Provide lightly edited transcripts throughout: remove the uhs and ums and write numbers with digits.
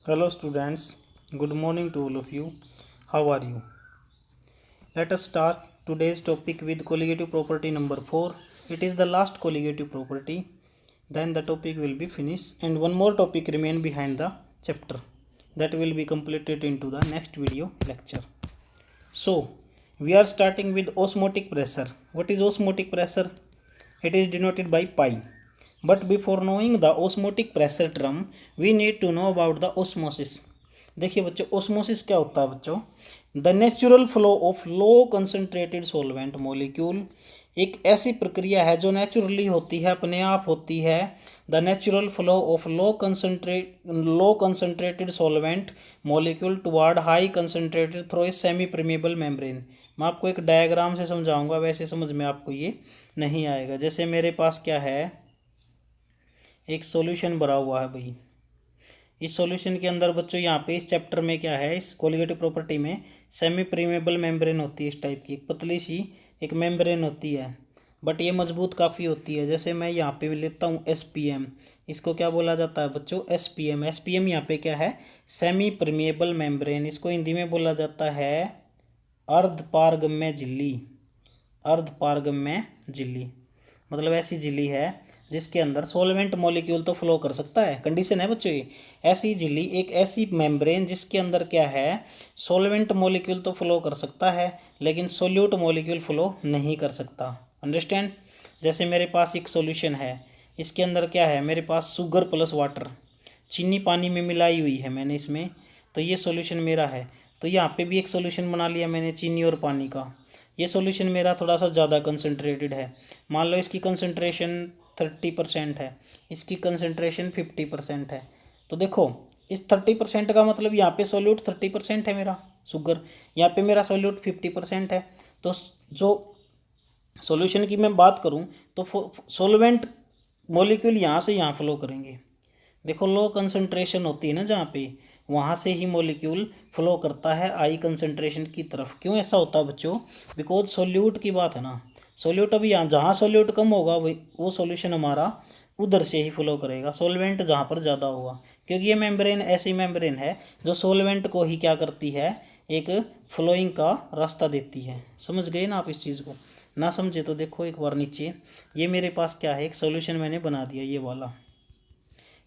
Hello students, good morning to all of you. How are you? Let us start today's topic with colligative property number 4. It is the last colligative property. Then the topic will be finished and one more topic remain behind the chapter that will be completed into the next video lecture. So, we are starting with osmotic pressure. What is osmotic pressure? It is denoted by pi. But before knowing the osmotic pressure term, we need to know about the osmosis. देखिए बच्चों, osmosis क्या होता है बच्चों? The natural flow of low concentrated solvent molecule एक ऐसी प्रक्रिया है जो नेचुरली होती है, अपने आप होती है. The natural flow of low concentrated solvent molecule toward high concentrated through a semi permeable membrane. मैं आपको एक डायग्राम से समझाऊंगा, वैसे समझ में आपको ये नहीं आएगा. जैसे मेरे पास क्या है, एक सॉल्यूशन भरा हुआ है भाई. इस सॉल्यूशन के अंदर बच्चों यहाँ पे इस चैप्टर में क्या है, इस कोलिगेटिव प्रॉपर्टी में सेमी परमेबल मेम्ब्रेन होती है. इस टाइप की एक पतली सी एक मेम्ब्रेन होती है, बट ये मजबूत काफ़ी होती है. जैसे मैं यहाँ पे लेता हूँ SPM. इसको क्या बोला जाता है बच्चों? SPM. SPM यहाँ पे क्या है? Semi permeable membrane. इसको हिंदी में बोला जाता है अर्धपारगम्य झिल्ली. अर्धपारगम्य झिल्ली मतलब ऐसी झिल्ली है जिसके अंदर सॉल्वेंट मॉलिक्यूल तो फ्लो कर सकता है. कंडीशन है बच्चों ये. ऐसी झिल्ली, एक ऐसी मेम्ब्रेन जिसके अंदर क्या है, सॉल्वेंट मॉलिक्यूल तो फ्लो कर सकता है लेकिन सोल्यूट मॉलिक्यूल फ्लो नहीं कर सकता. अंडरस्टैंड? जैसे मेरे पास एक सॉल्यूशन है, इसके अंदर क्या है, मेरे पास शुगर प्लस वाटर, चीनी पानी में मिलाई हुई है मैंने इसमें. तो ये सॉल्यूशन मेरा है. तो यहाँ पे भी एक सॉल्यूशन बना लिया मैंने चीनी और पानी का. ये सॉल्यूशन मेरा थोड़ा सा ज़्यादा कंसनट्रेटेड है. मान लो इसकी कंसनट्रेशन 30% है, इसकी कंसनट्रेशन 50% है. तो देखो, इस 30% का मतलब यहाँ पे सॉल्यूट 30% है मेरा शुगर, यहाँ पे मेरा सॉल्यूट 50% है. तो जो सॉल्यूशन की मैं बात करूँ तो सॉल्वेंट मॉलिक्यूल यहाँ से यहाँ फ्लो करेंगे. देखो, लो कंसंट्रेशन होती है ना जहाँ पे, वहाँ से ही मॉलिक्यूल फ्लो करता है हाई कंसंट्रेशन की तरफ. क्यों ऐसा होता है बच्चों? बिकॉज सोल्यूट की बात है ना. सोल्यूट अभी यहाँ जहाँ सोल्यूट कम होगा वही वो सॉल्यूशन हमारा उधर से ही फ्लो करेगा, सोलवेंट जहाँ पर ज़्यादा होगा. क्योंकि ये मेम्ब्रेन ऐसी मेम्ब्रेन है जो सोलवेंट को ही क्या करती है, एक फ्लोइंग का रास्ता देती है. समझ गए ना आप इस चीज़ को? ना समझे तो देखो एक बार नीचे, ये मेरे पास क्या है, एक सॉल्यूशन मैंने बना दिया ये वाला.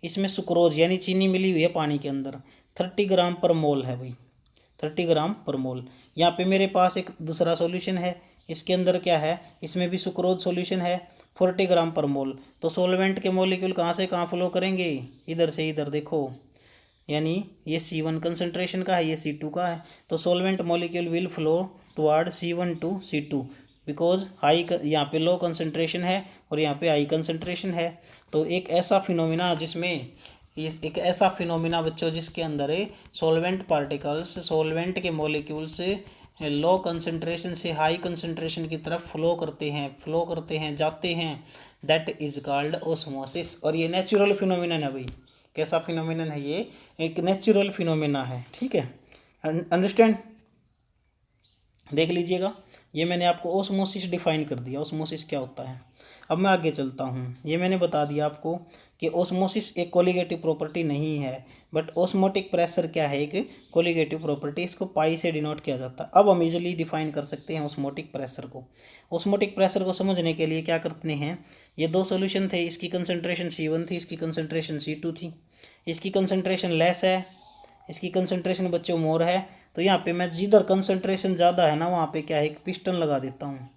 इसमें सुक्रोज यानी चीनी मिली हुई है पानी के अंदर, 30 ग्राम पर मोल है भाई, 30 ग्राम पर मोल. यहाँ पे मेरे पास एक दूसरा सॉल्यूशन है, इसके अंदर क्या है, इसमें भी सुक्रोज सॉल्यूशन है 40 ग्राम पर मोल. तो सॉल्वेंट के मॉलिक्यूल कहाँ से कहाँ फ्लो करेंगे, इधर से इधर. देखो, यानी ये C1 कंसनट्रेशन का है, ये C2 का है. तो solvent molecule will flow toward C1 to C2 because high यहाँ पे लो कंसनट्रेशन है और यहाँ पे हाई कंसनट्रेशन है. तो एक ऐसा फिनोमिना जिसमें एक ऐसा फिनोमिना बच्चों जिसके अंदर सॉल्वेंट पार्टिकल्स, सॉल्वेंट के मॉलिक्यूल्स लो कंसनट्रेशन से हाई कंसनट्रेशन की तरफ फ्लो करते हैं जाते हैं, दैट इज कॉल्ड ओस्मोसिस. और ये नेचुरल फिनोमिनन है भाई. कैसा फिनोमिनन है ये? एक नेचुरल फिनोमिना है. ठीक है, अंडरस्टैंड? देख लीजिएगा, ये मैंने आपको ओस्मोसिस डिफाइन कर दिया, ओस्मोसिस क्या होता है. अब मैं आगे चलता हूँ. ये मैंने बता दिया आपको कि ओस्मोसिस एक कोलिगेटिव प्रॉपर्टी नहीं है, बट ओस्मोटिक प्रेशर क्या है, एक कोलिगेटिव प्रॉपर्टी. इसको पाई से डिनोट किया जाता है. अब हम इजीली डिफाइन कर सकते हैं ओस्मोटिक प्रेशर को. ओस्मोटिक प्रेशर को समझने के लिए क्या करते हैं, ये दो सॉल्यूशन थे, इसकी कंसनट्रेशन C1 थी, इसकी कंसनट्रेशन C2 थी. इसकी कंसनट्रेशन लेस है, इसकी कंसनट्रेशन बच्चों मोर है. तो यहाँ पे मैं जिधर कंसनट्रेशन ज़्यादा है ना वहाँ पे क्या है, एक पिस्टन लगा देता हूँ.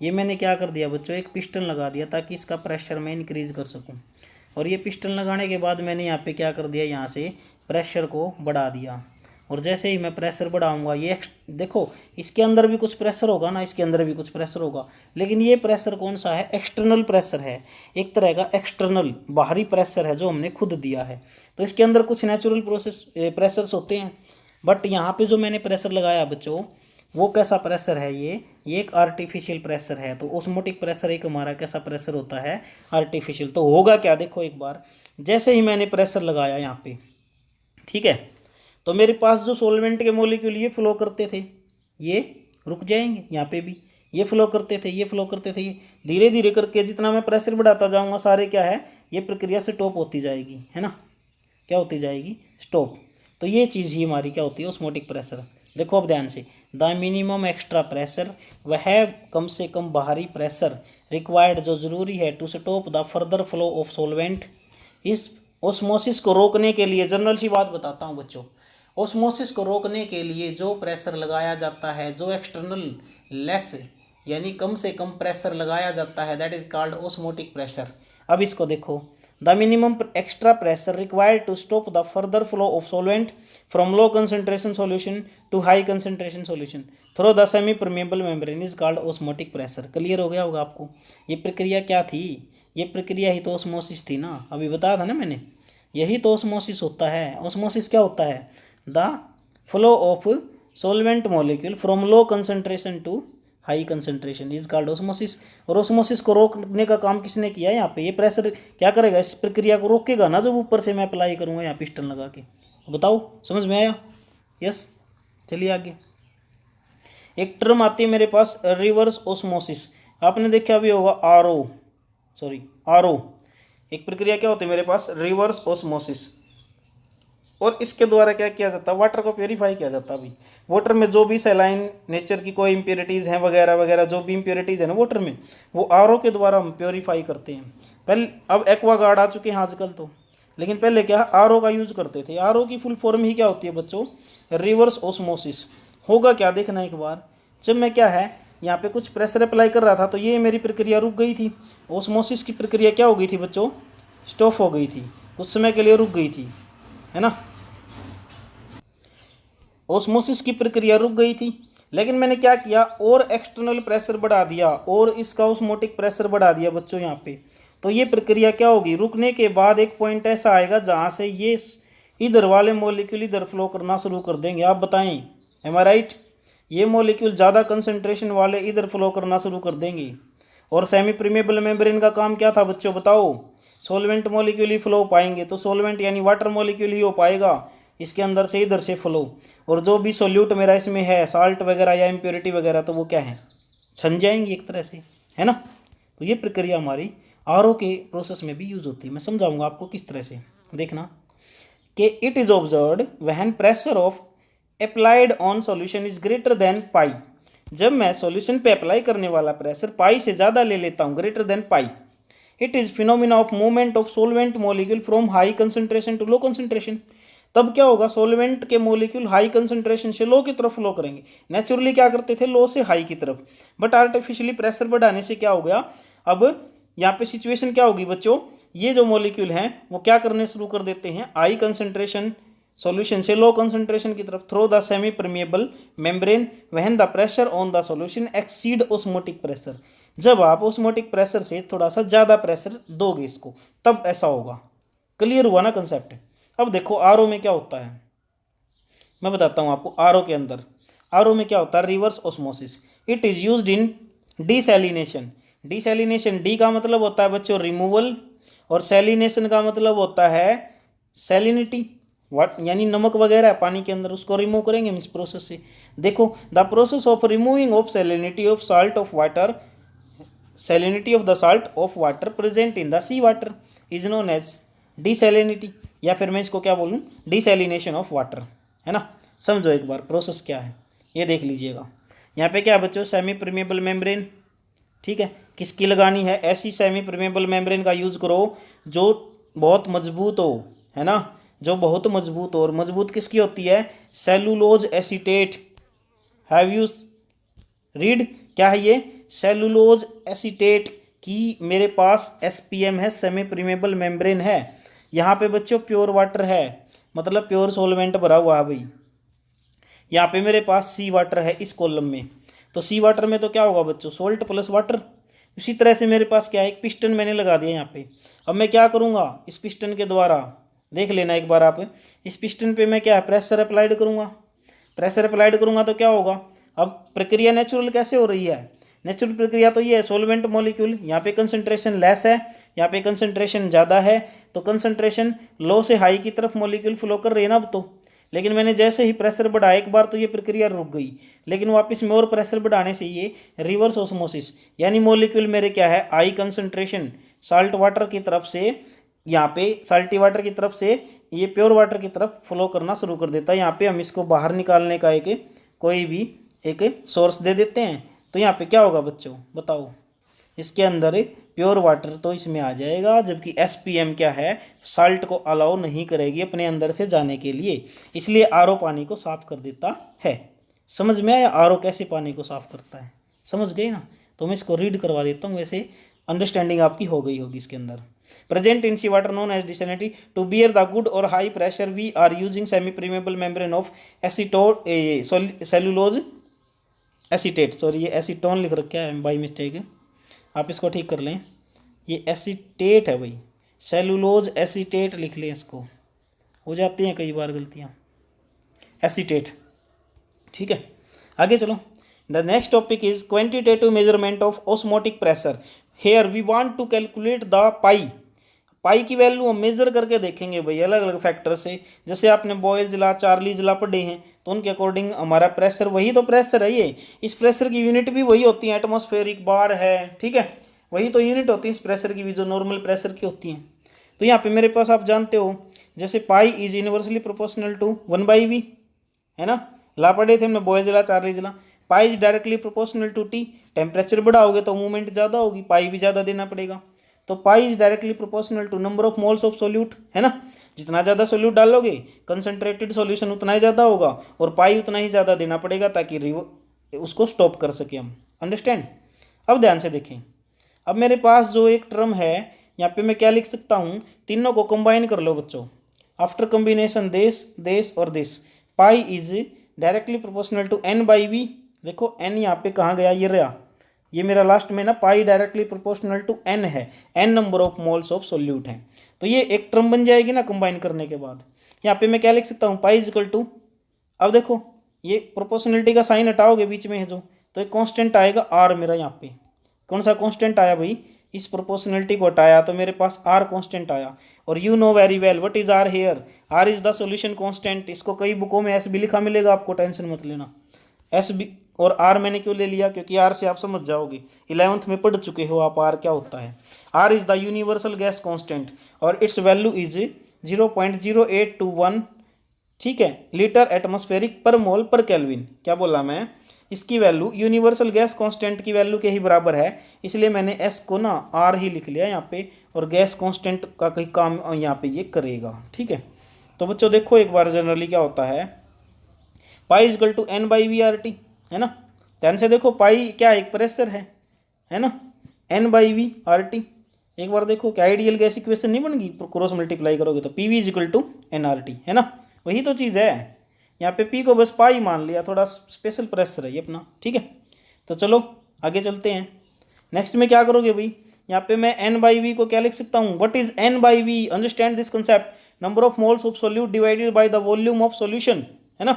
ये मैंने क्या कर दिया बच्चों, एक पिस्टन लगा दिया ताकि इसका प्रेशर मैं इंक्रीज़ कर सकूँ. और ये पिस्टन लगाने के बाद मैंने यहाँ पे क्या कर दिया, यहाँ से प्रेशर को बढ़ा दिया. और जैसे ही मैं प्रेशर बढ़ाऊंगा, ये देखो इसके अंदर भी कुछ प्रेशर होगा ना, इसके अंदर भी कुछ प्रेशर होगा, लेकिन ये प्रेशर कौन सा है, एक्सटर्नल प्रेशर है. एक तरह का एक्सटर्नल बाहरी प्रेशर है जो हमने खुद दिया है. तो इसके अंदर कुछ नेचुरल प्रेशर्स होते हैं, बट यहाँ पे जो मैंने प्रेशर लगाया बच्चों, वो कैसा प्रेशर है, ये एक आर्टिफिशियल प्रेशर है. तो ओस्मोटिक प्रेशर एक हमारा कैसा प्रेशर होता है, आर्टिफिशियल. तो होगा क्या, देखो एक बार, जैसे ही मैंने प्रेशर लगाया यहाँ पे, ठीक है, तो मेरे पास जो सॉल्वेंट के मॉलिक्यूल ये फ्लो करते थे, ये रुक जाएंगे. यहाँ पे भी ये फ्लो करते थे, ये फ्लो करते थे. ये धीरे धीरे करके जितना मैं प्रेशर बढ़ाता जाऊँगा, सारे क्या है, ये प्रक्रिया स्टॉप होती जाएगी, है ना. क्या होती जाएगी, स्टॉप. तो ये चीज़ ही हमारी क्या होती है, ऑस्मोटिक प्रेशर। देखो अब ध्यान से, द मिनिमम एक्स्ट्रा प्रेशर, वह कम से कम बाहरी प्रेशर रिक्वायर्ड जो जरूरी है to stop the further flow of solvent, इस ओस्मोसिस को रोकने के लिए, जनरल सी बात बताता हूँ बच्चों, ओस्मोसिस को रोकने के लिए जो प्रेशर लगाया जाता है, जो एक्सटर्नल लेस यानी कम से कम प्रेशर लगाया जाता है, that is called osmotic pressure. अब इसको देखो, the minimum extra pressure required to stop the further flow of solvent from low concentration solution to high concentration solution through the semi permeable membrane is called osmotic pressure. Clear हो गया होगा आपको। ये प्रक्रिया क्या थी, ये प्रक्रिया ही तो ओस्मोसिस थी ना, अभी बताया था ना मैंने, यही तो ओस्मोसिस होता है। ओस्मोसिस क्या होता है, the flow of solvent molecule from low concentration to high concentration is called osmosis. और ओस्मोसिस को रोकने का काम किसने किया है यहाँ पे, ये प्रेशर क्या करेगा, इस प्रक्रिया को रोकेगा ना, जब ऊपर से मैं अप्लाई करूँगा यहाँ पिस्टन लगा के। बताओ समझ में आया? यस, चलिए आगे। एक टर्म आती है मेरे पास रिवर्स ओस्मोसिस, आपने देखा भी होगा, आरओ। एक प्रक्रिया क्या होती है मेरे पास, रिवर्स ओस्मोसिस। और इसके द्वारा क्या किया जाता है, वाटर को प्योरीफाई किया जाता है। अभी वाटर में जो भी सैलाइन नेचर की कोई इम्प्योरिटीज़ हैं वगैरह वगैरह, जो भी इम्प्योरिटीज़ है ना वाटर में, वो आरओ के द्वारा हम प्योरीफाई करते हैं। पहले, अब एक्वागार्ड आ चुके हैं आजकल तो, लेकिन पहले क्या आरओ का यूज़ करते थे। आरओ की फुल फॉर्म ही क्या होती है बच्चों, रिवर्स ओस्मोसिस। होगा क्या देखना एक बार, जब मैं क्या है यहाँ पे कुछ प्रेशर अप्लाई कर रहा था तो ये मेरी प्रक्रिया रुक गई थी। ओस्मोसिस की प्रक्रिया क्या हो गई थी बच्चों, स्टॉप हो गई थी, कुछ समय के लिए रुक गई थी, है ना। ओस्मोसिस की प्रक्रिया रुक गई थी, लेकिन मैंने क्या किया, और एक्सटर्नल प्रेशर बढ़ा दिया और इसका ओस्मोटिक प्रेशर बढ़ा दिया बच्चों यहाँ पे। तो ये प्रक्रिया क्या होगी, रुकने के बाद एक पॉइंट ऐसा आएगा जहाँ से ये इधर वाले मॉलिक्यूल इधर फ्लो करना शुरू कर देंगे। आप बताएं, एम आई राइट? ये मॉलिक्यूल ज़्यादा कंसंट्रेशन वाले इधर फ्लो करना शुरू कर देंगे। और सेमी परमेबल मेम्ब्रेन का काम क्या था बच्चों बताओ, सोलवेंट मॉलिक्यूल ही फ्लो हो पाएंगे, तो सोलवेंट यानी वाटर मॉलिक्यूल ही हो पाएगा इसके अंदर से इधर से फ्लो। और जो भी सोल्यूट मेरा इसमें है, साल्ट वगैरह या इम्प्योरिटी वगैरह, तो वो क्या है, छन जाएंगी एक तरह से, है ना। तो ये प्रक्रिया हमारी आरओ के प्रोसेस में भी यूज होती है। मैं समझाऊंगा आपको किस तरह से, देखना कि it is observed when pressure of applied on solution is greater than pi. जब मैं सॉल्यूशन पे अप्लाई करने वाला प्रेशर पाई से ज़्यादा ले लेता हूँ, greater than pi, it is phenomena of movement of solvent molecule from high concentration to low concentration. तब क्या होगा, सोलवेंट के मॉलिक्यूल हाई कंसंट्रेशन से लो की तरफ फ्लो करेंगे। नेचुरली क्या करते थे, लो से हाई की तरफ, बट आर्टिफिशियली प्रेशर बढ़ाने से क्या हो गया, अब यहाँ पे सिचुएशन क्या होगी बच्चों, ये जो मॉलिक्यूल हैं वो क्या करने शुरू कर देते हैं, हाई कंसंट्रेशन सॉल्यूशन से लो कंसंट्रेशन की तरफ through the semi permeable membrane when the pressure on the solution exceed osmotic pressure. जब आप ओस्मोटिक प्रेशर से थोड़ा सा ज़्यादा प्रेशर दोगे इसको, तब ऐसा होगा। क्लियर हुआ ना कंसेप्ट? अब देखो आरओ में क्या होता है, मैं बताता हूँ आपको। आरओ के अंदर, आरओ में क्या होता है, reverse osmosis. It is used in desalination. Desalination, D का मतलब होता है बच्चों रिमूवल, और सैलिनेशन का मतलब होता है सैलिनिटी, वाट यानी नमक वगैरह है पानी के अंदर, उसको रिमूव करेंगे हम इस प्रोसेस से। देखो, the process of removing of salinity of salt of water, salinity of the salt of water present in the sea water is known as desalinity, या फिर मैं इसको क्या बोलूँ, डीसैलिनेशन ऑफ वाटर, है ना। समझो एक बार प्रोसेस क्या है, ये देख लीजिएगा। यहाँ पे क्या है बच्चों, सेमी परमेबल मेम्ब्रेन, ठीक है। किसकी लगानी है, ऐसी सेमी परमेबल मेम्ब्रेन का यूज़ करो जो बहुत मजबूत हो, है ना, जो बहुत मजबूत हो। और मजबूत किसकी होती है, cellulose acetate. Have you read, क्या है ये, सेलुलोज एसीटेट की मेरे पास SPM है, सेमी परमेबल मेम्ब्रेन है। यहाँ पे बच्चों प्योर वाटर है, मतलब प्योर सोलवेंट भरा हुआ है भाई। यहाँ पे मेरे पास सी वाटर है इस कॉलम में, तो सी वाटर में तो क्या होगा बच्चों, सोल्ट प्लस वाटर। उसी तरह से मेरे पास क्या है, एक पिस्टन मैंने लगा दिया यहाँ पे। अब मैं क्या करूँगा, इस पिस्टन के द्वारा, देख लेना एक बार आप, इस पिस्टन पे मैं क्या है, प्रेशर अप्लाइड करूँगा। प्रेशर अप्लाइड करूँगा तो क्या होगा, अब प्रक्रिया नेचुरल कैसे हो रही है, नेचुरल प्रक्रिया तो ये है, सोलवेंट मॉलिक्यूल यहाँ पे कंसंट्रेशन लेस है, यहाँ पे कंसंट्रेशन ज़्यादा है, तो कंसंट्रेशन लो से हाई की तरफ मॉलिक्यूल फ्लो कर रहे हैं ना अब तो। लेकिन मैंने जैसे ही प्रेशर बढ़ाया एक बार तो ये प्रक्रिया रुक गई, लेकिन वापस में और प्रेशर बढ़ाने से ये रिवर्स ओस्मोसिस, यानी मॉलिक्यूल मेरे क्या है, हाई कंसंट्रेशन साल्ट वाटर की तरफ से, यहाँ पे साल्टी वाटर की तरफ से ये प्योर वाटर की तरफ फ्लो करना शुरू कर देता है। यहाँ पे हम इसको बाहर निकालने का एक कोई भी एक सोर्स दे देते हैं, तो यहाँ पे क्या होगा बच्चों बताओ, इसके अंदर प्योर वाटर तो इसमें आ जाएगा, जबकि एसपीएम क्या है, साल्ट को अलाउ नहीं करेगी अपने अंदर से जाने के लिए, इसलिए आरओ पानी को साफ कर देता है। समझ में आया आरओ कैसे पानी को साफ करता है, समझ गए ना। तो मैं इसको रीड करवा देता हूँ, वैसे अंडरस्टैंडिंग आपकी हो गई होगी इसके अंदर। Present in sea water known as desalinity to bear the good और high pressure we are using semi permeable membrane of acetone cellulose acetate, sorry ये एसीटोन लिख रखा है बाई मिस्टेक, आप इसको ठीक कर लें, ये एसीटेट है भाई, सेलुलोज एसीटेट लिख लें, इसको हो जाती हैं कई बार गलतियाँ, एसीटेट। ठीक है, आगे चलो। The next topic is quantitative measurement of osmotic pressure. Here we want to calculate the pi की वैल्यू हम मेजर करके देखेंगे भाई अलग अलग फैक्टर से। जैसे आपने बॉयल्स लॉ, चार्लीज लॉ पढ़े हैं, तो उनके अकॉर्डिंग हमारा प्रेशर, वही तो प्रेशर है ये, इस प्रेशर की यूनिट भी वही होती है, एटमॉस्फेरिक बार है, ठीक है, वही तो यूनिट होती है इस प्रेशर की भी जो नॉर्मल प्रेशर की होती हैं। तो यहाँ पे मेरे पास आप जानते हो, जैसे pi is universally proportional to 1/v, है ना, ला पढ़े थे हमने Boyle's law, Charles's law. Pi is directly proportional to T, temperature बढ़ाओगे तो मूवमेंट ज़्यादा होगी, पाई भी ज़्यादा देना पड़ेगा। तो pi is directly proportional to number of moles of solute, है ना, जितना ज़्यादा सोल्यूट डालोगे कंसनट्रेटेड सॉल्यूशन उतना ही ज़्यादा होगा, और पाई उतना ही ज़्यादा देना पड़ेगा ताकि उसको स्टॉप कर सके हम। अंडरस्टैंड। अब ध्यान से देखें, अब मेरे पास जो एक टर्म है यहाँ पे मैं क्या लिख सकता हूँ, तीनों को कंबाइन कर लो बच्चों, आफ्टर कम्बिनेशन दिस और this, pi is directly proportional to n/v। देखो n यहाँ पे कहाँ गया, ये रहा, ये मेरा लास्ट में ना, पाई डायरेक्टली प्रोपोर्शनल टू n है, n number of moles of solute है, तो ये एक टर्म बन जाएगी ना कंबाइन करने के बाद। यहाँ पे मैं क्या लिख सकता हूँ, पाई इज इक्वल टू, अब देखो ये प्रोपोर्शनलिटी का साइन हटाओगे बीच में है जो, तो एक कांस्टेंट आएगा r, मेरा यहाँ पे कौन सा कांस्टेंट आया भाई, इस प्रोपोर्शनलिटी को हटाया तो मेरे पास r कांस्टेंट आया। और you know very well what is r here, r is the solution constant. इसको कई बुकों में s भी लिखा मिलेगा आपको, टेंशन मत लेना। s भी और r मैंने क्यों ले लिया, क्योंकि r से आप समझ जाओगे, 11th में पढ़ चुके हो आप r क्या होता है। r is the universal gas constant और इट्स वैल्यू इज 0.0821, ठीक है, लीटर एटमॉस्फेरिक पर मोल पर केल्विन। क्या बोला मैं, इसकी वैल्यू यूनिवर्सल गैस कांस्टेंट की वैल्यू के ही बराबर है, इसलिए मैंने s को ना r ही लिख लिया यहाँ पे, और गैस कांस्टेंट का कहीं काम यहाँ पे ये करेगा। ठीक है, तो बच्चों देखो एक बार जनरली क्या होता है, पाई इज इक्वल टू n/v/RT, है ना, ध्यान से देखो, पाई क्या एक प्रेशर है ना, n/v/RT। एक बार देखो क्या आइडियल गैस इक्वेशन नहीं बन गई, क्रॉस मल्टीप्लाई करोगे तो PV is equal to nRT, है ना, वही तो चीज़ है। यहाँ पे P को बस पाई मान लिया, थोड़ा स्पेशल प्रेशर है ये अपना। ठीक है, तो चलो आगे चलते हैं। नेक्स्ट में क्या करोगे भाई, यहाँ पे मैं n/v को क्या लिख सकता हूँ, what is n/v, understand this concept, number of moles of solute divided by the volume of solution, है ना,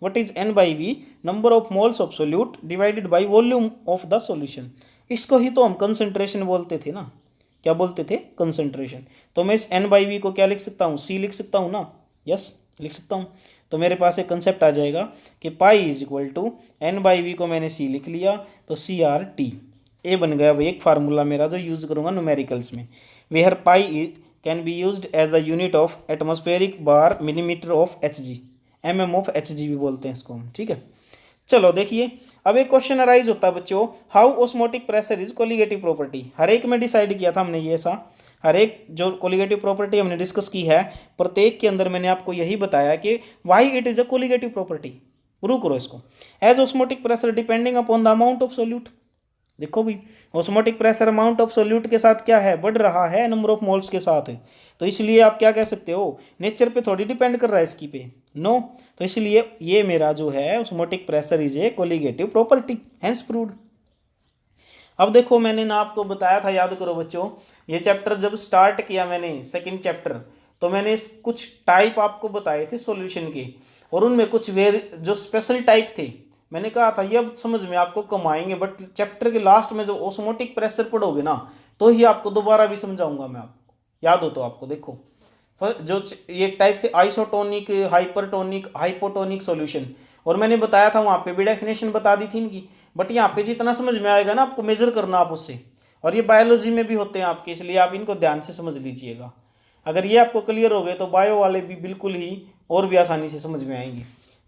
what is n/v, number of moles of solute divided by volume of the solution. इसको ही तो हम concentration बोलते थे ना, क्या बोलते थे, कंसंट्रेशन। तो मैं इस n/v को क्या लिख सकता हूँ, c लिख सकता हूँ ना, यस लिख सकता हूँ। तो मेरे पास एक कंसेप्ट आ जाएगा कि पाई इज इक्वल टू n/v को मैंने c लिख लिया, तो CRT ए बन गया भाई एक फार्मूला मेरा जो यूज़ करूँगा न्यूमेरिकल्स में, where pi can be used as the unit of atmospheric bar millimetre of Hg, mm of Hg भी बोलते हैं इसको हम। ठीक है, चलो देखिए, अब एक क्वेश्चन अराइज होता है बच्चों, how osmotic pressure is colligative property. हर एक में डिसाइड किया था हमने ये ऐसा, हर एक जो कोलिगेटिव प्रॉपर्टी हमने डिस्कस की है, प्रत्येक के अंदर मैंने आपको यही बताया कि why it is a colligative property. Prove करो इसको। As osmotic pressure depending upon the amount of solute, देखो भी osmotic pressure amount of solute के साथ क्या है, बढ़ रहा है नंबर ऑफ मोल्स के साथ है, तो इसलिए आप क्या कह सकते हो, नेचर पे थोड़ी डिपेंड कर रहा है इसकी पे, नो, तो इसलिए ये मेरा जो है osmotic pressure is a colligative property, hence proved. अब देखो मैंने ना आपको बताया था, याद करो बच्चों, ये चैप्टर जब स्टार्ट किया मैंने सेकंड चैप्टर, तो मैंने कुछ टाइप आपको बताए थे सॉल्यूशन के, और उनमें कुछ जो स्पेशल टाइप थे, मैंने कहा था ये अब समझ में आपको कम आएंगे, बट चैप्टर के लास्ट में जब ऑस्मोटिक प्रेशर पढ़ोगे ना, तो ही आपको दोबारा भी समझाऊंगा मैं आपको, याद हो तो आपको। देखो जो ये टाइप थे आइसोटोनिक, हाइपरटोनिक, हाइपोटोनिक सॉल्यूशन, और मैंने बताया था वहाँ पे भी डेफिनेशन बता दी थी इनकी, बट यहाँ पे जितना समझ में आएगा ना आपको मेजर करना आप उससे, और ये बायोलॉजी में भी होते हैं आपके, इसलिए आप इनको ध्यान से समझ लीजिएगा। अगर ये आपको क्लियर हो गए तो बायो वाले भी बिल्कुल ही और भी आसानी से समझ में आएंगे।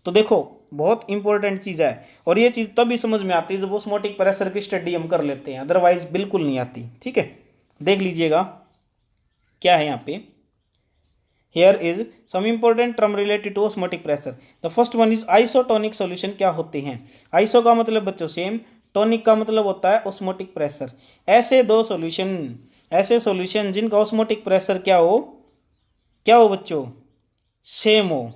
तो देखो बहुत इंपॉर्टेंट चीज़ है, और ये चीज़ तभी समझ में आती है जब ऑस्मोटिक प्रेशर की स्टडी हम कर लेते हैं, अदरवाइज बिल्कुल नहीं आती। ठीक है, देख लीजिएगा क्या है यहाँ पे। Here is some important term related to osmotic pressure. The first one is isotonic solution। क्या होते हैं? आइसो का मतलब बच्चों सेम, टॉनिक का मतलब होता है osmotic pressure। ऐसे दो सॉल्यूशन, ऐसे सॉल्यूशन जिनका osmotic pressure क्या हो बच्चों, सेम हो।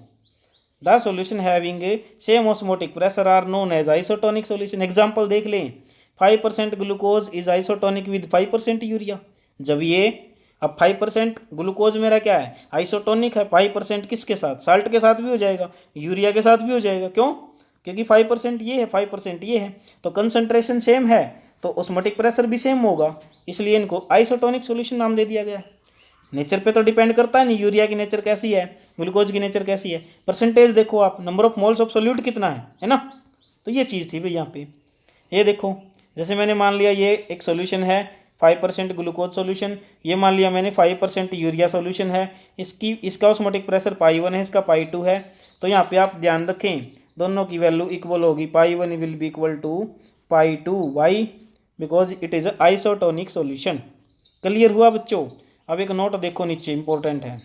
The solution having same osmotic pressure are known as isotonic solution। Example देख लें, 5% glucose is isotonic with 5% urea. जब ये अब 5% ग्लूकोज मेरा क्या है, आइसोटोनिक है। 5% किसके साथ, साल्ट के साथ भी हो जाएगा, यूरिया के साथ भी हो जाएगा। क्यों? क्योंकि 5% ये है, 5% ये है, तो कंसंट्रेशन सेम है तो ऑस्मोटिक प्रेशर भी सेम होगा, इसलिए इनको आइसोटोनिक सॉल्यूशन नाम दे दिया गया है। नेचर पे तो डिपेंड करता है नहीं, यूरिया की नेचर कैसी है, ग्लूकोज की नेचर कैसी है। परसेंटेज देखो आप, number of moles of solute कितना है ना। तो ये चीज़ थी भाई यहाँ पे। ये देखो जैसे मैंने मान लिया ये एक सोल्यूशन है 5% ग्लूकोज सोल्यूशन, ये मान लिया मैंने 5% यूरिया सोल्यूशन है, इसका ऑस्मोटिक प्रेशर पाई 1 है, इसका पाई 2 है। तो यहाँ पे आप ध्यान रखें दोनों की वैल्यू इक्वल होगी, pi 1 will be equal to pi 2। Why? Because it is isotonic solution. Clear हुआ बच्चों? अब एक नोट देखो नीचे, इंपॉर्टेंट है,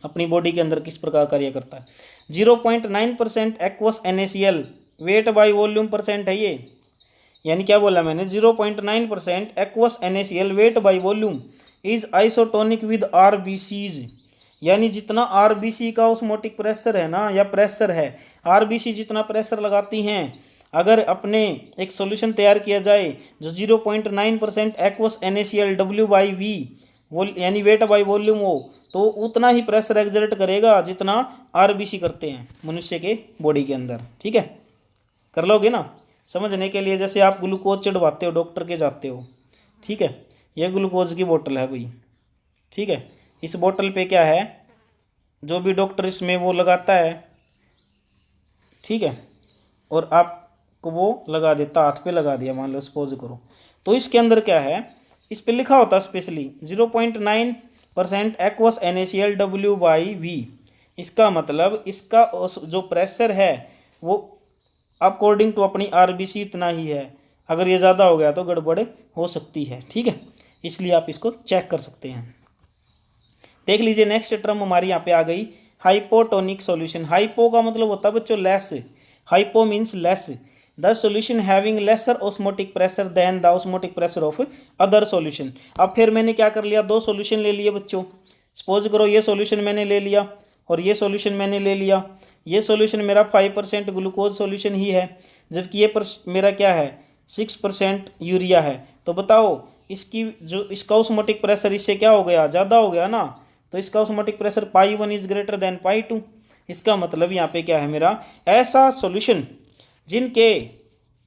अपनी बॉडी के अंदर किस प्रकार कार्य करता है। 0.9% aqueous NaCl weight by volume percent है ये, यानी क्या बोला मैंने, 0.9% aqueous NaCl weight by volume is isotonic with RBCs। यानी जितना RBC का ऑस्मोटिक प्रेशर है ना, या प्रेशर है, RBC जितना प्रेशर लगाती हैं, अगर अपने एक सॉल्यूशन तैयार किया जाए जो 0.9% एक्वस NaCl W/V यानी वेट बाई वॉल्यूम हो, तो उतना ही प्रेशर एक्सर्ट करेगा जितना RBC करते हैं मनुष्य के बॉडी के अंदर। ठीक है, कर लोगे ना समझने के लिए। जैसे आप ग्लूकोज चढ़वाते हो, डॉक्टर के जाते हो, ठीक है, यह ग्लूकोज की बोतल है भाई, ठीक है, इस बोतल पे क्या है, जो भी डॉक्टर इसमें वो लगाता है, ठीक है, और आपको वो लगा देता, हाथ पे लगा दिया मान लो, सपोज करो, तो इसके अंदर क्या है, इस पे लिखा होता स्पेशली 0.9% एक्वस NaCl W/V। इसका मतलब इसका जो प्रेशर है वो अकॉर्डिंग टू अपनी RBC इतना ही है, अगर ये ज़्यादा हो गया तो गड़बड़ हो सकती है। ठीक है, इसलिए आप इसको चेक कर सकते हैं। देख लीजिए नेक्स्ट टर्म हमारी यहाँ पे आ गई, हाइपोटोनिक सॉल्यूशन। हाइपो का मतलब होता है बच्चों less, hypo means less, the solution having lesser osmotic pressure than the osmotic pressure of other solution. अब फिर मैंने क्या कर लिया, दो सॉल्यूशन ले लिए बच्चों, सपोज करो ये सॉल्यूशन मैंने ले लिया और ये सॉल्यूशन मैंने ले लिया। ये सॉल्यूशन मेरा 5% ग्लूकोज सॉल्यूशन ही है, जबकि ये मेरा क्या है 6% यूरिया है। तो बताओ इसकी जो इसका ऑस्मोटिक प्रेशर इससे क्या हो गया, ज़्यादा हो गया ना, तो इसका osmotic pressure pi 1 is greater than pi 2। इसका मतलब यहाँ पे क्या है मेरा, ऐसा सॉल्यूशन जिनके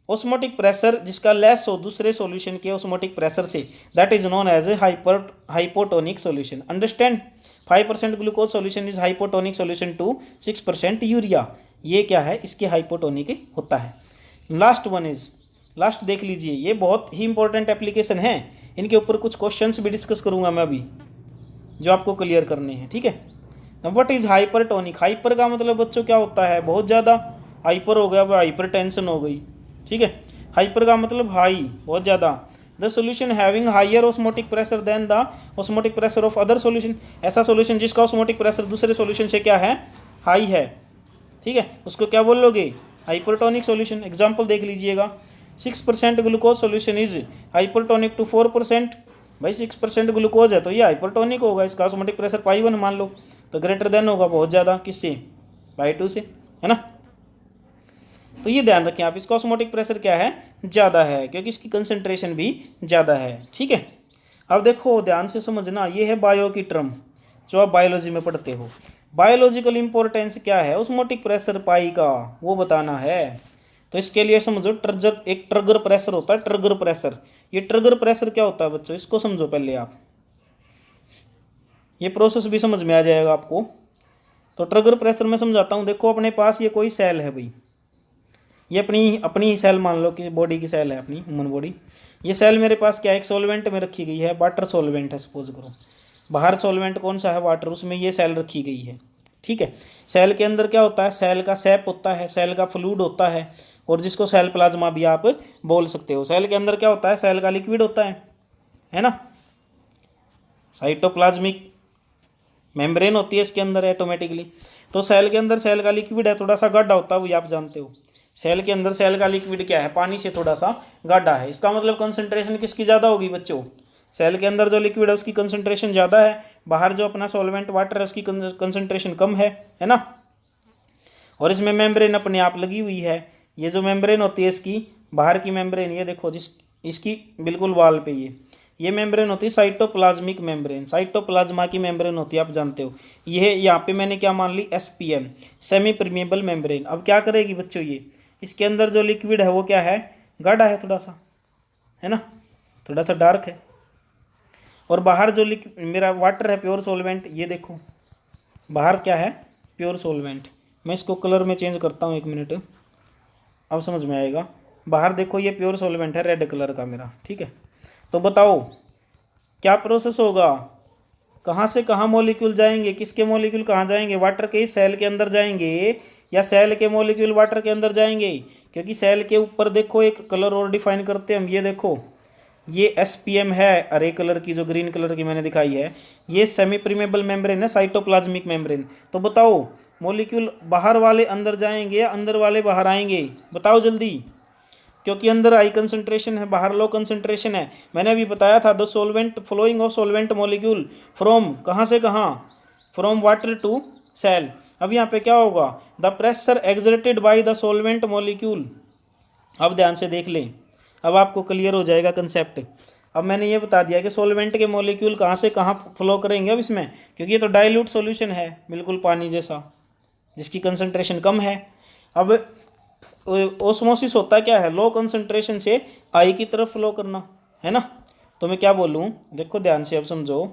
ऑस्मोटिक प्रेशर जिसका लेस हो दूसरे सॉल्यूशन के ऑस्मोटिक प्रेशर से, that is known as a hypotonic solution. Understand? 5% glucose solution is hypotonic solution to 6% urea, ये क्या है, इसके हाइपोटोनिक होता है। लास्ट वन इज, लास्ट देख लीजिए, ये बहुत ही इंपॉर्टेंट एप्लीकेशन है, इनके ऊपर कुछ क्वेश्चंस भी डिस्कस करूंगा मैं अभी जो आपको क्लियर करने हैं। ठीक है, व्हाट इज हाइपरटोनिक। हाइपर का मतलब बच्चों क्या होता है, बहुत ज़्यादा, हाइपर हो गया वो हाइपर टेंशन हो गई। ठीक है, हाइपर का मतलब हाई, बहुत ज़्यादा। The solution having higher osmotic pressure than the osmotic pressure of other solution, ऐसा सोल्यूशन जिसका ऑस्मोटिक प्रेशर दूसरे सोल्यूशन से क्या है, हाई है। ठीक है, उसको क्या बोलोगे, हाइपरटोनिक सोल्यूशन। एग्जाम्पल देख लीजिएगा, 6% glucose solution is hypertonic to 4%। भाई 6% ग्लूकोज है तो ये हाइपरटोनिक होगा, इसका ऑस्मोटिक प्रेशर पाई 1 मान लो, तो ग्रेटर देन होगा बहुत ज़्यादा, किससे, पाई 2 से, है ना। तो ये ध्यान रखें आप, इसका ऑस्मोटिक प्रेशर क्या है, ज़्यादा है, क्योंकि इसकी कंसंट्रेशन भी ज़्यादा है। ठीक है, अब देखो ध्यान से समझना, ये है बायो की टर्म जो आप बायोलॉजी में पढ़ते हो। बायोलॉजिकल इंपॉर्टेंस क्या है, ऑस्मोटिक प्रेशर पाई का वो बताना है। तो इसके लिए समझो एक ट्रिगर प्रेशर होता है, ट्रिगर प्रेशर। ये ट्रिगर प्रेशर क्या होता है बच्चों, इसको समझो पहले आप, ये प्रोसेस भी समझ में आ जाएगा आपको। तो ट्रिगर प्रेशर में समझाता हूँ। देखो अपने पास ये कोई सेल है भाई, ये अपनी ही सेल मान लो कि बॉडी की सेल है, अपनी ह्यूमन बॉडी। ये सेल मेरे पास क्या है, एक सॉल्वेंट में रखी गई है, वाटर सॉल्वेंट है सपोज करो। बाहर सॉल्वेंट कौन सा है, वाटर, उसमें ये सेल रखी गई है। ठीक है, सेल के अंदर क्या होता है, सेल का सैप होता है, सेल का फ्लूइड होता है, और जिसको सेल प्लाज्मा भी आप बोल सकते हो। सेल के अंदर क्या होता है, सेल का लिक्विड होता है ना, साइटोप्लाज्मिक मेम्ब्रेन होती है इसके अंदर ऑटोमेटिकली। तो सेल के अंदर सेल का लिक्विड है, थोड़ा सा गाढ़ा होता है, वही आप जानते हो। सेल के अंदर सेल का लिक्विड क्या है, पानी से थोड़ा सा गाढ़ा है। इसका मतलब कंसंट्रेशन किसकी ज़्यादा होगी बच्चों, सेल के अंदर जो लिक्विड है उसकी कंसंट्रेशन ज़्यादा है, बाहर जो अपना सॉल्वेंट वाटर है उसकी कंसंट्रेशन कम है ना। और इसमें मेम्ब्रेन अपने आप लगी हुई है। ये जो मेम्ब्रेन होती है इसकी बाहर की मेम्ब्रेन, ये देखो जिस इसकी बिल्कुल वाल पे ये मेम्ब्रेन होती है साइटोप्लाज्मिक मेम्ब्रेन, साइटोप्लाज्मा की मेम्ब्रेन होती है, आप जानते हो। ये यहाँ पे मैंने क्या मान ली, एसपीएम, सेमी परमिएबल मेम्ब्रेन। अब क्या करेगी बच्चों, ये इसके अंदर जो लिक्विड है वो क्या है, गाढ़ा है थोड़ा सा, है ना, थोड़ा सा डार्क है। और बाहर जो मेरा वाटर है प्योर सॉल्वेंट, ये देखो बाहर क्या है, प्योर सॉल्वेंट। मैं इसको कलर में चेंज करता हूँ, 1 मिनट, अब समझ में आएगा। बाहर देखो ये प्योर सॉल्वेंट है रेड कलर का मेरा, ठीक है। तो बताओ क्या प्रोसेस होगा, कहाँ से कहाँ मॉलिक्यूल जाएंगे, किसके मॉलिक्यूल कहाँ जाएंगे, वाटर के सेल के अंदर जाएंगे या सेल के मॉलिक्यूल वाटर के अंदर जाएंगे। क्योंकि सेल के ऊपर देखो एक कलर और डिफाइन करते हैं हम, ये देखो ये एसपीएम है हरे कलर की, जो ग्रीन कलर की मैंने दिखाई है, ये सेमी प्रीमेबल मेम्ब्रेन है, साइटोप्लाज्मिक मेम्ब्रेन। तो बताओ मॉलिक्यूल बाहर वाले अंदर जाएंगे या अंदर वाले बाहर आएंगे, बताओ जल्दी। क्योंकि अंदर हाई कंसंट्रेशन है, बाहर लो कंसंट्रेशन है। मैंने अभी बताया था the solvent flowing of solvent molecule from कहाँ से कहाँ, फ्रॉम वाटर टू सेल। अब यहाँ पे क्या होगा, the pressure exerted by the solvent molecule. अब ध्यान से देख लें, अब आपको क्लियर हो जाएगा कंसेप्ट। अब मैंने ये बता दिया कि सॉल्वेंट के मॉलिक्यूल कहाँ से कहाँ फ्लो करेंगे अब इसमें, क्योंकि ये तो डाइल्यूट सॉल्यूशन है, बिल्कुल पानी जैसा, जिसकी कंसंट्रेशन कम है। अब ओस्मोसिस होता क्या है, लो कंसंट्रेशन से आई की तरफ फ्लो करना, है ना। तो मैं क्या बोलूँ, देखो ध्यान से अब समझो।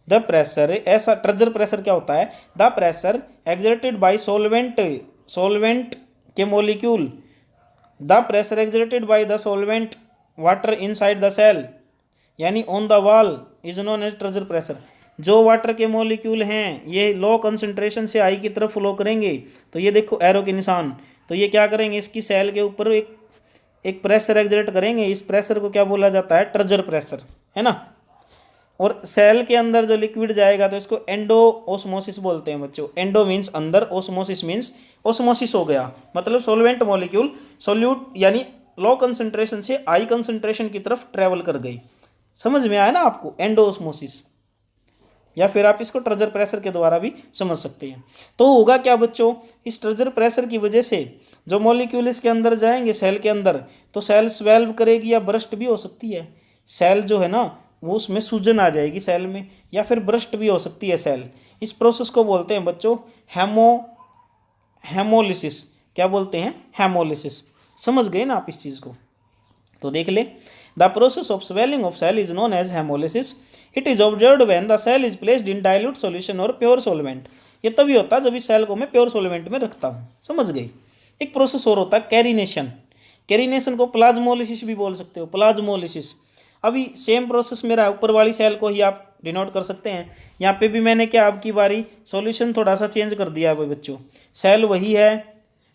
द प्रेशर, ऐसा ट्रेजर प्रेशर क्या होता है, the pressure exerted by solvent, solvent के molecule, the pressure exerted by the solvent water inside the cell यानी on the wall is known as turgor pressure. जो वाटर के मॉलिक्यूल हैं ये लो कंसंट्रेशन से आई की तरफ फ्लो करेंगे, तो ये देखो एरो के निशान, तो ये क्या करेंगे, इसकी सेल के ऊपर एक प्रेशर एक्सर्ट करेंगे। इस प्रेशर को क्या बोला जाता है, ट्रेजर प्रेशर, है ना। और सेल के अंदर जो लिक्विड जाएगा तो इसको एंडो ओस्मोसिस बोलते हैं बच्चों। एंडो मीन्स अंदर, ओस्मोसिस मीन्स ओस्मोसिस हो गया, मतलब सॉल्वेंट मॉलिक्यूल सोल्यूट यानी लो कंसंट्रेशन से हाई कंसंट्रेशन की तरफ ट्रेवल कर गई। समझ में आया ना आपको, एंडो ओस्मोसिस, या फिर आप इसको ट्रेजर प्रेशर के द्वारा भी समझ सकते हैं। तो होगा क्या बच्चों, इस ट्रेजर प्रेशर की वजह से जो मॉलिक्यूल इसके अंदर जाएंगे सेल के अंदर, तो सेल स्वेल्व करेगी या ब्रस्ट भी हो सकती है। सेल जो है ना वो उसमें सूजन आ जाएगी सेल में, या फिर ब्रस्ट भी हो सकती है सेल। इस प्रोसेस को बोलते हैं बच्चों हेमोलिसिस। क्या बोलते हैं, हेमोलिसिस। समझ गए ना आप इस चीज़ को। तो देख ले, the process of swelling of cell is known as haemolysis. It is observed when the cell is placed in dilute solution और प्योर सॉल्वेंट। ये तभी होता है जब इस सेल को मैं प्योर सॉल्वेंट में रखता हूँ। समझ गए। एक प्रोसेस और होता है कैरिनेशन। कैरिनेशन को प्लाज्मोलिसिस भी बोल सकते हो, प्लाज्मोलिसिस। अभी सेम प्रोसेस मेरा ऊपर वाली सेल को ही आप डिनोट कर सकते हैं। यहाँ पे भी मैंने क्या अब की बारी सॉल्यूशन थोड़ा सा चेंज कर दिया है बच्चों। सेल वही है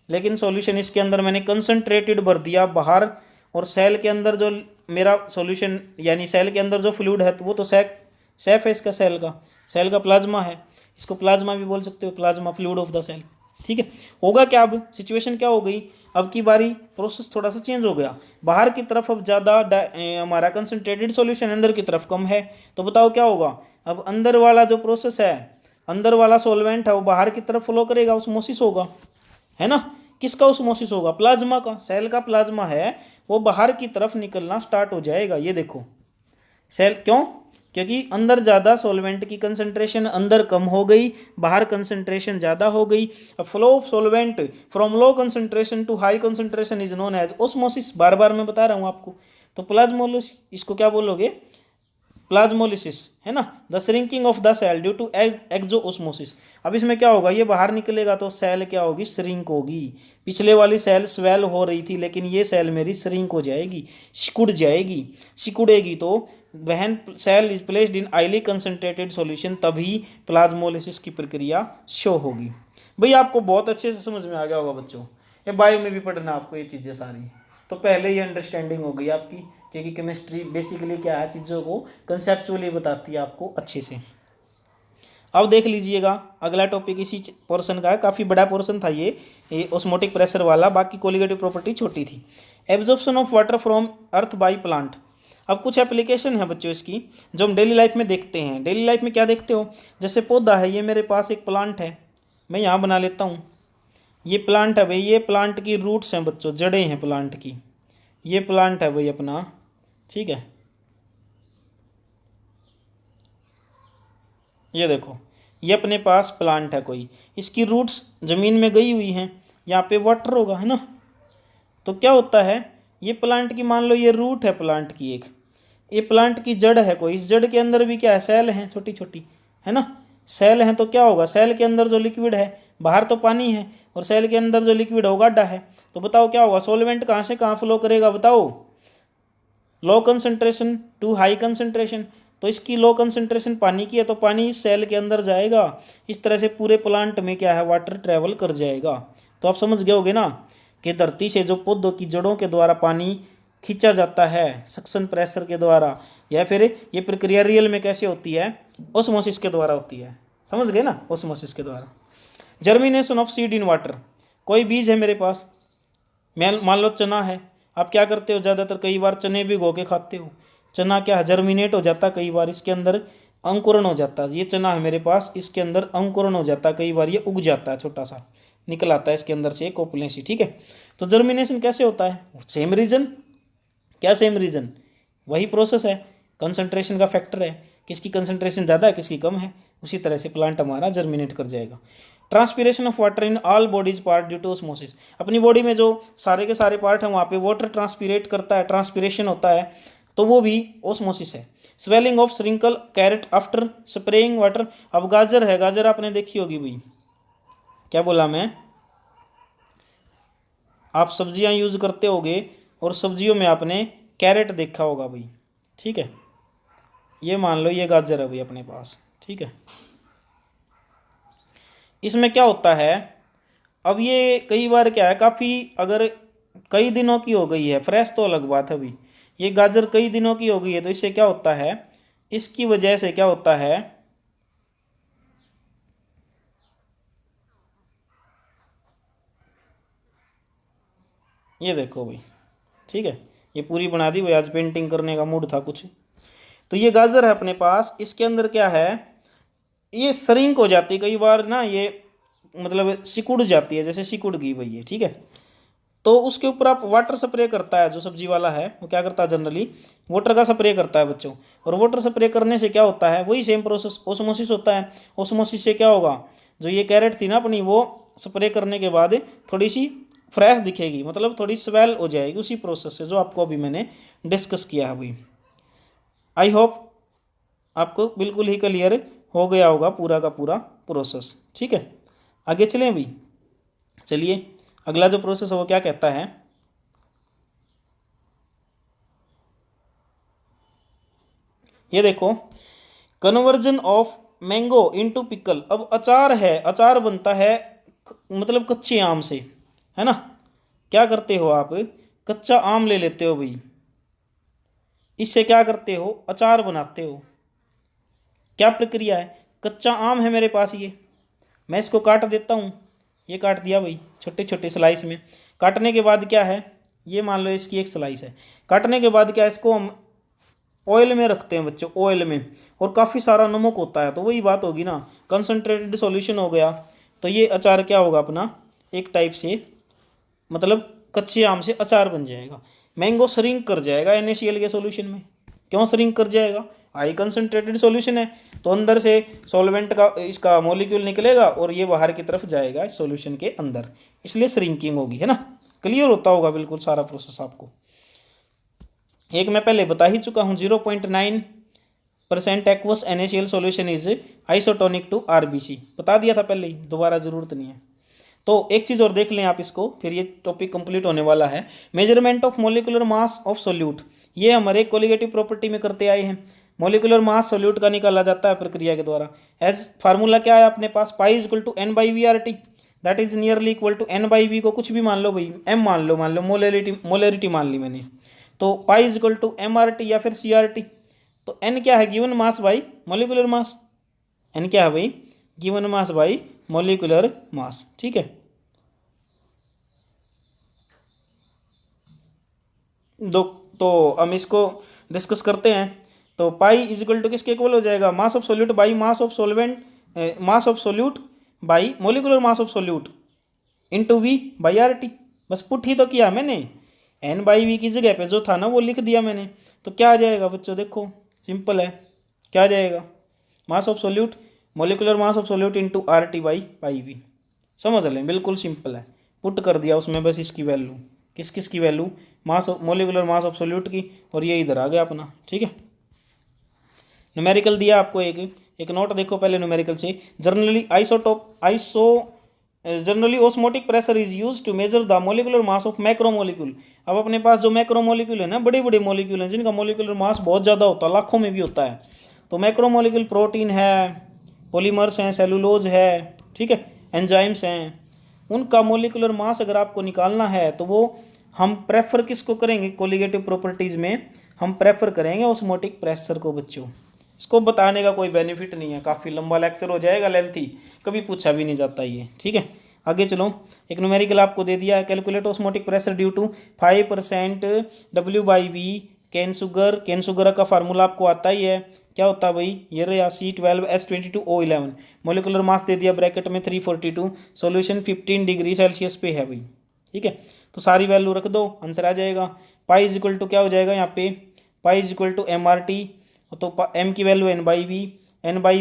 लेकिन सॉल्यूशन इसके अंदर मैंने कंसंट्रेटेड भर दिया बाहर, और सेल के अंदर जो मेरा सॉल्यूशन यानी सेल के अंदर जो फ्लूइड है तो वो तो सैफ है इसका, सेल का प्लाज्मा है। इसको प्लाज्मा भी बोल सकते हो, plasma fluid of the cell. ठीक है, होगा क्या, अब सिचुएशन क्या हो गई, अब की बारी प्रोसेस थोड़ा सा चेंज हो गया। बाहर की तरफ अब ज़्यादा हमारा कंसंट्रेटेड सॉल्यूशन, अंदर की तरफ कम है। तो बताओ क्या होगा, अब अंदर वाला जो प्रोसेस है, अंदर वाला सॉल्वेंट है वो बाहर की तरफ फ्लो करेगा, ऑस्मोसिस होगा, है ना। किसका ऑस्मोसिस होगा, प्लाज्मा का। सेल का प्लाज्मा है वो बाहर की तरफ निकलना स्टार्ट हो जाएगा। ये देखो सेल, क्यों, क्योंकि अंदर ज़्यादा सॉल्वेंट की कंसंट्रेशन अंदर कम हो गई, बाहर कंसंट्रेशन ज़्यादा हो गई। Flow of solvent from low concentration to high concentration is known as osmosis. बार बार मैं बता रहा हूँ आपको। तो प्लाज्मोलिसिस, इसको क्या बोलोगे, प्लाज्मोलिसिस, है ना। The shrinking of the cell due to exo osmosis. अब इसमें क्या होगा, ये बाहर निकलेगा तो सेल क्या होगी, श्रिंक होगी। पिछले वाली सेल स्वेल हो रही थी लेकिन ये सेल मेरी श्रिंक हो जाएगी, सिकुड़ जाएगी। सिकुड़ेगी तो when cell is placed in highly concentrated solution तभी प्लाज्मोलिसिस की प्रक्रिया शो होगी। भाई आपको बहुत अच्छे से समझ में आ गया होगा बच्चों, ये बायो में भी पढ़ना आपको ये चीज़ें सारी, तो पहले ही अंडरस्टैंडिंग हो गई आपकी, क्योंकि केमिस्ट्री बेसिकली क्या है, चीज़ों को कंसेप्चुअली बताती है आपको अच्छे से। अब देख लीजिएगा अगला टॉपिक इसी पोर्शन का है, काफ़ी बड़ा पोर्शन था ये ऑस्मोटिक प्रेशर वाला, बाकी कोलिगेटिव प्रॉपर्टी छोटी थी। Absorption of water from earth by plant. अब कुछ एप्लीकेशन है बच्चों इसकी जो हम डेली लाइफ में देखते हैं। डेली लाइफ में क्या देखते हो, जैसे पौधा है, ये मेरे पास एक प्लांट है, मैं यहाँ बना लेता हूँ, ये प्लांट है भाई, ये प्लांट की रूट्स हैं बच्चों, जड़ें हैं प्लांट की, ये प्लांट है भाई अपना, ठीक है। ये देखो ये अपने पास प्लांट है कोई, इसकी रूट्स ज़मीन में गई हुई हैं, यहाँ पे वाटर होगा, है ना। तो क्या होता है, ये प्लांट की मान लो ये रूट है प्लांट की एक, ये प्लांट की जड़ है कोई, इस जड़ के अंदर भी क्या है, सेल हैं छोटी छोटी, है ना। सेल हैं तो क्या होगा, सेल के अंदर जो लिक्विड है, बाहर तो पानी है और सेल के अंदर जो लिक्विड होगा गाढ़ा है, तो बताओ क्या होगा, सॉल्वेंट कहाँ से कहाँ फ्लो करेगा बताओ, low concentration to high concentration. तो इसकी लो कंसंट्रेशन पानी की है, तो पानी इस सेल के अंदर जाएगा, इस तरह से पूरे प्लांट में क्या है, वाटर ट्रेवल कर जाएगा। तो आप समझ गए होगे ना कि धरती से जो पौधों की जड़ों के द्वारा पानी खींचा जाता है सक्शन प्रेशर के द्वारा, या फिर ये प्रक्रिया रियल में कैसे होती है, ओस्मोसिस के द्वारा होती है। समझ गए ना, ओस्मोसिस के द्वारा। Germination of seed in water, कोई बीज है मेरे पास, मैं मान लो चना है, आप क्या करते हो, ज़्यादातर कई बार चने भिगो के खाते हो, चना क्या है, जर्मिनेट हो जाता है, कई बार इसके अंदर अंकुरण हो जाता है। ये चना है मेरे पास, इसके अंदर अंकुरण हो जाता है, कई बार ये उग जाता है, छोटा सा निकल आता है इसके अंदर से एक कोपलें सी, ठीक है। तो जर्मिनेशन कैसे होता है, सेम रीजन, क्या सेम रीजन, वही प्रोसेस है, कंसंट्रेशन का फैक्टर है, किसकी कंसंट्रेशन ज़्यादा है किसकी कम है, उसी तरह से प्लांट हमारा जर्मिनेट कर जाएगा। Transpiration of water in all bodies part due to osmosis, अपनी बॉडी में जो सारे के सारे पार्ट हैं वहाँ पे वाटर ट्रांसपीरेट करता है, ट्रांसपीरेशन होता है, तो वो भी ओस्मोसिस है। Swelling of shrinkle carrot after spraying water, अब गाजर है, गाजर आपने देखी होगी भाई, क्या बोला मैं, आप सब्जियां यूज करते होगे और सब्जियों में आपने कैरेट देखा होगा भाई, ठीक है। ये मान लो ये गाजर है भाई अपने पास, ठीक है। इसमें क्या होता है, अब ये कई बार क्या है, काफ़ी अगर कई दिनों की हो गई है, फ्रेश तो अलग बात है भाई, ये गाजर कई दिनों की हो गई है, तो इससे क्या होता है, इसकी वजह से क्या होता है, ये देखो भाई, ठीक है, ये पूरी बना दी भाई, आज पेंटिंग करने का मूड था कुछ। तो ये गाजर है अपने पास, इसके अंदर क्या है, ये श्रिंक हो जाती है कई बार ना, ये मतलब सिकुड़ जाती है, जैसे सिकुड़ गई भाई ये, ठीक है। तो उसके ऊपर आप वाटर स्प्रे करता है, जो सब्जी वाला है वो क्या करता है, जनरली वाटर का स्प्रे करता है बच्चों, और वाटर स्प्रे करने से क्या होता है, वही सेम प्रोसेस ओस्मोसिस होता है। ओस्मोसिस से क्या होगा, जो ये कैरेट थी ना अपनी, वो स्प्रे करने के बाद थोड़ी सी फ्रेश दिखेगी, मतलब थोड़ी स्वेल हो जाएगी, उसी प्रोसेस से जो आपको अभी मैंने डिस्कस किया है भाई। आई होप आपको बिल्कुल ही क्लियर हो गया होगा पूरा का पूरा प्रोसेस, ठीक है। आगे चलें भाई, चलिए अगला जो प्रोसेस है वो क्या कहता है, ये देखो, conversion of mango into pickle. अब अचार है, अचार बनता है मतलब कच्चे आम से, है ना। क्या करते हो आप, कच्चा आम ले लेते हो भाई, इससे क्या करते हो, अचार बनाते हो। क्या प्रक्रिया है, कच्चा आम है मेरे पास, ये मैं इसको काट देता हूँ, ये काट दिया भाई छोटे छोटे स्लाइस में। काटने के बाद क्या है, ये मान लो इसकी एक स्लाइस है, काटने के बाद क्या, इसको हम ऑयल में रखते हैं बच्चों, ऑयल में, और काफ़ी सारा नमक होता है, तो वही बात होगी ना, कंसनट्रेटेड सॉल्यूशन हो गया। तो ये अचार क्या होगा अपना, एक टाइप से मतलब कच्चे आम से अचार बन जाएगा। मैंगो श्रिंक कर जाएगा NaCl के सॉल्यूशन में, क्यों श्रिंक कर जाएगा, हाई कंसनट्रेटेड सॉल्यूशन है, तो अंदर से सॉल्वेंट का इसका मॉलिक्यूल निकलेगा और ये बाहर की तरफ जाएगा इस सॉल्यूशन के अंदर, इसलिए श्रिंकिंग होगी, है ना। क्लियर होता होगा बिल्कुल सारा प्रोसेस आपको। एक मैं पहले बता ही चुका हूँ, 0.9% aqueous NaCl solution is isotonic to RBC, बता दिया था पहले ही, दोबारा ज़रूरत नहीं है। तो एक चीज़ और देख लें आप इसको, फिर ये टॉपिक कंप्लीट होने वाला है। Measurement of molecular mass of solute, ये हमारे कोलिगेटिव प्रॉपर्टी में करते आए हैं। मोलिकुलर मास सोल्यूट का निकाला जाता है प्रक्रिया के द्वारा। एज फार्मूला क्या है अपने पास, pi is equal to n by V R T, that is nearly equal to n by V को कुछ भी मान लो भाई, एम मान लो मोलरिटी मान ली मैंने, तो pi is equal to M R T या फिर सी आर टी। तो एन क्या है, given mass by molecular mass. N क्या है भाई, given mass by molecular mass, ठीक है। दो, तो हम इसको डिस्कस करते हैं। तो पाई इज इक्वल टू किसके इक्वल हो जाएगा, mass of solute by mass of solvent, mass of solute by molecular mass of solute into V by R T. बस पुट ही तो किया मैंने, एन बाई वी की जगह पे जो था ना वो लिख दिया मैंने। तो क्या आ जाएगा बच्चों, देखो सिंपल है, क्या आ जाएगा, mass of solute molecular mass of solute into R T by pi V. समझ लें, बिल्कुल सिंपल है, पुट कर दिया उसमें बस इसकी वैल्यू, किस किस की value, mass molecular mass of solute की, और ये इधर आ गया अपना, ठीक है। न्यूमेरिकल दिया आपको एक नोट देखो पहले न्यूमेरिकल से। Generally osmotic pressure is use to measure the molecular mass of macro molecule. अब अपने पास जो मैक्रो मोलिक्यूल है ना, बड़े बड़े मोलिक्यूल हैं जिनका मोलिकुलर मास बहुत ज़्यादा होता है, लाखों में भी होता है। तो मैक्रो मोलिक्यूल प्रोटीन है, पॉलीमर्स हैं, सेलुलोज है, ठीक है, एंजाइम्स हैं, उनका मोलिकुलर मास अगर आपको निकालना है तो वो हम प्रेफर किसको करेंगे, कोलिगेटिव प्रॉपर्टीज़ में हम प्रेफर करेंगे ऑस्मोटिक प्रेशर को बच्चों। इसको बताने का कोई बेनिफिट नहीं है, काफ़ी लंबा लेक्चर हो जाएगा, लेंथी, कभी पूछा भी नहीं जाता ये, ठीक है। आगे चलो, एक न्यूमेरिकल आपको दे दिया है, calculate osmotic pressure due to 5% W by V cane sugar का फार्मूला आपको आता ही है, क्या होता है भाई, ये रहा C12H22O11, मोलिकुलर मास दे दिया ब्रैकेट में 342, सॉल्यूशन 15 डिग्री सेल्सियस पे है भाई, ठीक है। तो सारी वैल्यू रख दो, आंसर आ जाएगा। पाई इज इक्वल टू क्या हो जाएगा यहाँ पे, pi is equal to M R T, तो एम की वैल्यू एन बाई वी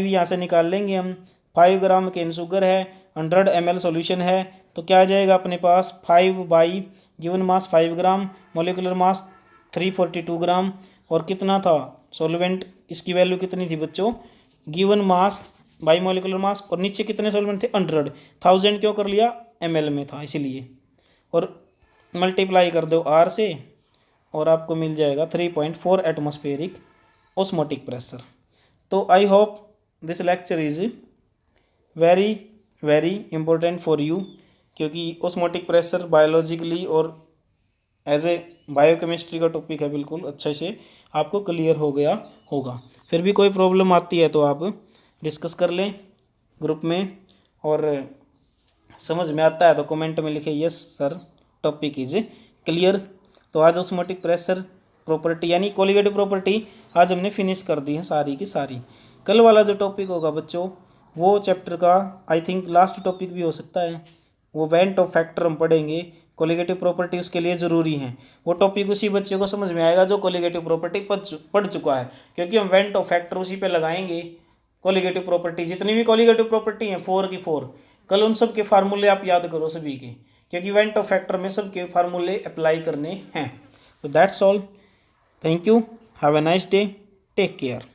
यहाँ से निकाल लेंगे हम। 5 ग्राम केन शुगर है, 100 ml सॉल्यूशन है, तो क्या आ जाएगा अपने पास, 5 by given mass 5 gram, molecular mass 342 ग्राम, और कितना था सॉल्वेंट, इसकी वैल्यू कितनी थी बच्चों, गिवन मास बाई मोलिकुलर मास, और नीचे कितने सॉल्वेंट थे 100, 1000 क्यों कर लिया, ml में था इसीलिए, और मल्टीप्लाई कर दो R से और आपको मिल जाएगा 3.4 एटमॉस्फेरिक ऑस्मोटिक प्रेशर। तो I hope this lecture is very very important for you, क्योंकि ऑस्मोटिक प्रेशर बायोलॉजिकली और एज ए बायोकेमिस्ट्री का टॉपिक है, बिल्कुल अच्छे से आपको क्लियर हो गया होगा। फिर भी कोई प्रॉब्लम आती है तो आप डिस्कस कर लें ग्रुप में, और समझ में आता है तो कमेंट में लिखे yes sir topic is clear. तो आज ऑस्मोटिक प्रेशर प्रॉपर्टी यानी कोलिगेटिव प्रॉपर्टी आज हमने फिनिश कर दी है सारी की सारी। कल वाला जो टॉपिक होगा बच्चों वो चैप्टर का आई थिंक लास्ट टॉपिक भी हो सकता है, वो वेंट ऑफ फैक्टर हम पढ़ेंगे, कोलिगेटिव प्रॉपर्टी उसके लिए ज़रूरी है। वो टॉपिक उसी बच्चे को समझ में आएगा जो कोलिगेटिव प्रॉपर्टी पढ़ चुका है, क्योंकि हम वेंट ऑफ फैक्टर उसी पे लगाएंगे। कोलिगेटिव प्रॉपर्टी जितनी भी कोलिगेटिव प्रॉपर्टी हैं 4 की 4, कल उन सब के फार्मूले आप याद करो सभी के, क्योंकि वेंट ऑफ फैक्टर में सबके फार्मूले अप्लाई करने हैं। तो that's all, thank you, have a nice day, take care.